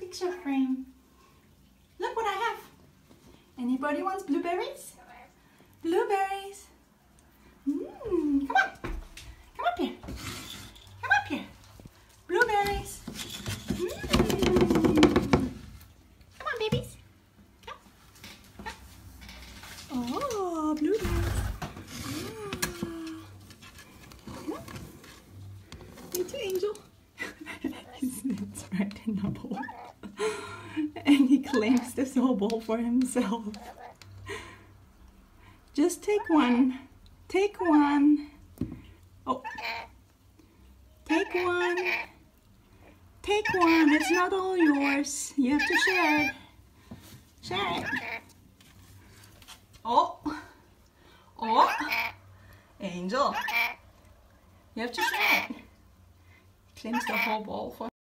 picture frame. Look what I have. Anybody wants blueberries? Blueberries. Come on. Come up here. Come up here. Blueberries. Come on, babies. Come. Come. Oh, blueberries. Come. You too, Angel. He sits right in the bowl. And he claims this whole bowl for himself. Just take one. Take one. Oh. Take one. Take one. It's not all yours. You have to share it. Share it. Oh. Oh. Angel. You have to share it. He claims the whole bowl for